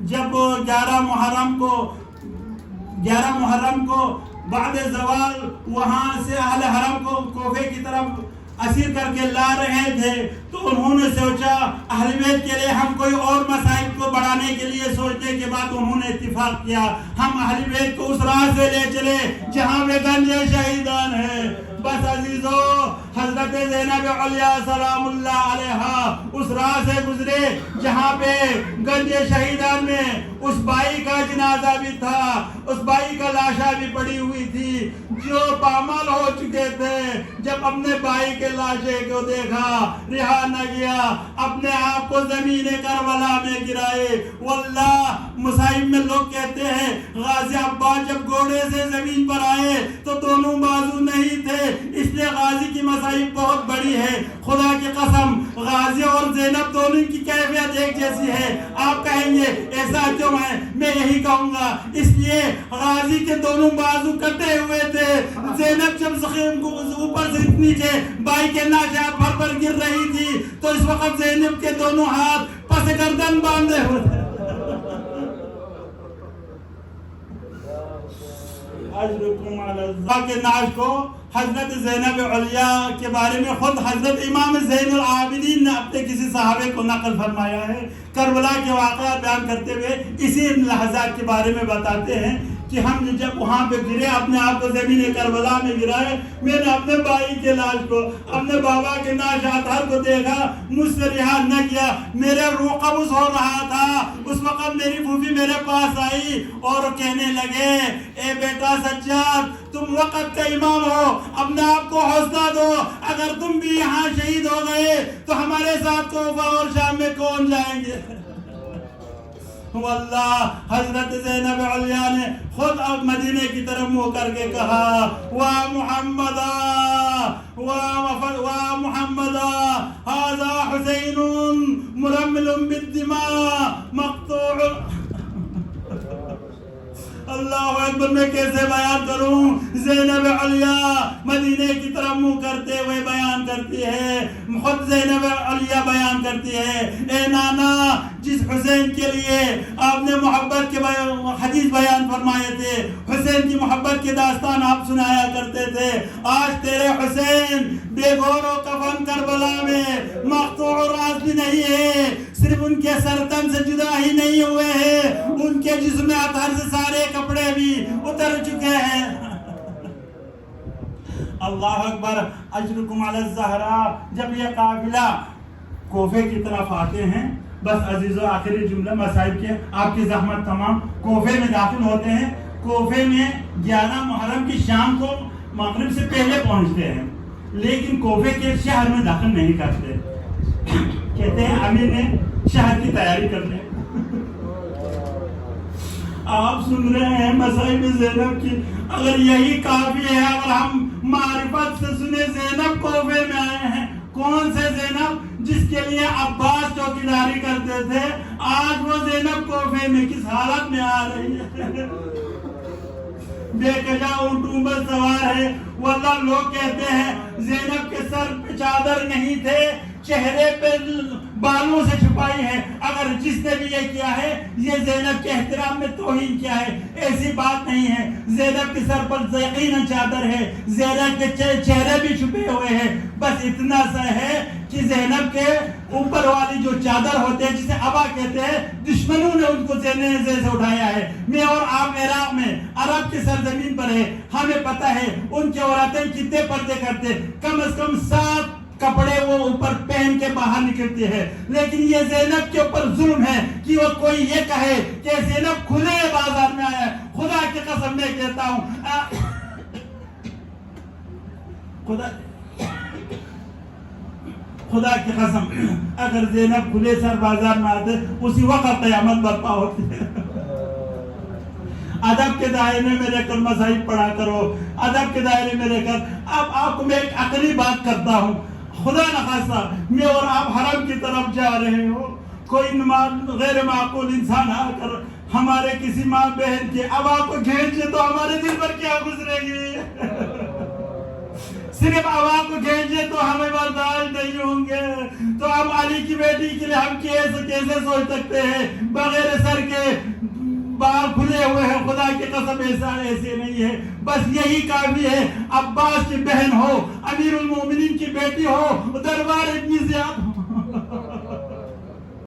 جب 11 محرم کو بعد زوال وہاں سے اہل حرم کو کوفے کی طرف اسیر کر کے لا رہے تھے تو انہوں نے سوچا اہل بیت کے لیے ہم کوئی اور مسائل کو بڑھانے کے لیے سوچنے کے بعد انہوں نے اتفاق کیا ہم اہل بیت کو اس راہ سے لے چلے جہاں پہ گنج شہیدان ہے. بس عزیزو حضرت زینب علیہ سلام اللہ علیہا اس راہ سے گزرے جہاں پہ گنج شہیدان میں اس بائی کا جنازہ بھی تھا, اس بائی کا لاشا بھی پڑی ہوئی تھی جو پامال ہو چکے تھے. جب اپنے بائی کے لاشے کو دیکھا رہا نہ گیا, اپنے آپ کو زمین کربلا میں گرائے. واللہ مصائب میں لوگ کہتے ہیں غازی عباس جب گھوڑے سے زمین پر آئے تو دونوں بازو نہیں تھے, اس لیے غازی کی مصائب بہت بڑی ہے. خدا کی قسم غازی اور زینب دونوں کی کیفیت ایک جیسی ہے. آپ کہیں گے ایسا کیوں ہے؟ میں یہی کہوں گا اس لیے غازی کے دونوں بازو کٹے ہوئے تھے. زینب جب زخیم کو اوپر سے نیچے بائی کے ناشیات بھر پر گر رہی تھی تو اس وقت زینب کے دونوں ہاتھ پس گردن باندھے ہوئے تھے. اجرکم علی اللہ کے ناش کو حضرت زینب علیہ کے بارے میں خود حضرت امام زین العابدین نے اپنے کسی صحابے کو نقل فرمایا ہے. کربلا کے واقعات بیان کرتے ہوئے اسی لحظات کے بارے میں بتاتے ہیں کہ ہم جب وہاں پہ گرے اپنے آپ کو زمین کربلا میں گرائے, میں نے اپنے بھائی کے لاش کو اپنے بابا کے ناشاطار کو دیکھا, مجھ سے رہا نہ کیا, میرے روح قبض ہو رہا تھا. اس وقت میری پھوپھی میرے پاس آئی اور کہنے لگے اے بیٹا سجاد تم وقت کا امام ہو, اپنے آپ کو حوصلہ دو, اگر تم بھی یہاں شہید ہو گئے تو ہمارے ساتھ کوفہ اور شام میں کون جائیں گے؟ واللہ حضرت زینب علیہ نے خود اب مدینے کی طرف منہ کر کے کہا وا محمدا وا محمدا ھذا حسین مرمل بالدماء مقطوع. اللہ اکبر, میں کیسے بیان کروں؟ زینب علیہ مدینے کی طرف منہ کرتے ہوئے بیان کرتی ہے, خود زینب علیہ بیان کرتی ہے اے نانا جس حسین کے لیے آپ نے محبت کے حدیث بیان فرمائے تھے, حسین کی محبت کے داستان آپ سنایا کرتے تھے, آج تیرے حسین بے گور و کفن کربلا میں مقطوع راس بھی نہیں ہے, صرف ان کے سر تن سے جدا ہی نہیں ہوئے ہیں, ان کے جسم اطہر سے سارے کپڑے بھی اتر چکے ہیں. اللہ اکبر. اجرکم علی الزہرا. جب یہ قافلہ کوفے کی طرف آتے ہیں, بس عزیزو آخری جملہ مصائب کے آپ کی زحمت تمام, کوفے میں داخل ہوتے ہیں. کوفے میں 11 محرم کی شام کو مغرب سے پہلے پہنچتے ہیں, لیکن کوفے کے شہر میں داخل نہیں کرتے. کہتے ہیں امیر نے شہر کی تیاری کر لیں. آپ سن رہے ہیں مصائب زینب کی, اگر یہی کافی ہے, اگر ہم معرفت سے سنے زینب کوفے میں آئے ہیں, کون سے زینب جس کے لیے عباس چوکیداری کرتے تھے, آج وہ زینب کوفے میں کس حالت میں آ رہی ہے؟ بے کجا اونٹوں پر سوار ہے. واللہ لوگ کہتے ہیں زینب کے سر پہ چادر نہیں تھے, چہرے پہ بالوں سے چھپائی ہے. اگر جس نے بھی یہ کیا ہے یہ زینب کے احترام میں توہین کیا ہے, ایسی بات نہیں ہے. زینب کے سر پر یقیناً چادر ہے, زینب کے چہرے بھی چھپے ہوئے ہیں. بس اتنا سا ہے کہ زینب کے اوپر والی جو چادر ہوتے ہیں جسے ابا کہتے ہیں, دشمنوں نے ان کو زینے سے اٹھایا ہے. میں اور آپ عراق میں عرب کی سرزمین پر ہے, ہمیں پتہ ہے ان کی عورتیں کتنے پردے کرتے, کم از کم 7 کپڑے وہ اوپر پہن کے باہر نکلتے ہیں. لیکن یہ زینب کے اوپر ظلم ہے کہ وہ کوئی یہ کہے کہ زینب کھلے بازار میں آیا ہے. خدا کی قسم میں کہتا ہوں, خدا کی قسم اگر زینب کھلے سر بازار میں آتے اسی وقت قیامت برپا ہوتی ہے. ادب کے دائرے میں رہ کر مصائب پڑھا کرو, ادب کے دائرے میں رہ کر. اب آپ کو میں ایک عقلی بات کرتا ہوں, خدا نخواستہ میں اور آپ حرم کی طرف جا رہے ہو, کوئی غیر معقول انسان آ کر ہمارے کسی ماں بہن کے ابا کو کھینچے تو ہمارے دل پر کیا گزرے گی؟ صرف عوام کو کھینچے تو ہمیں برداشت نہیں ہوں گے. تو ہم علی کی بیٹی کے لیے ہم کیسے سوچ سکتے ہیں بغیر سر کے بال کھلے ہوئے ہیں. خدا کی قسم ایسے نہیں ہے. بس یہی کافی ہے. عباس کی بہن ہو, امیر المومنین کی بیٹی ہو, دربار ابن زیاد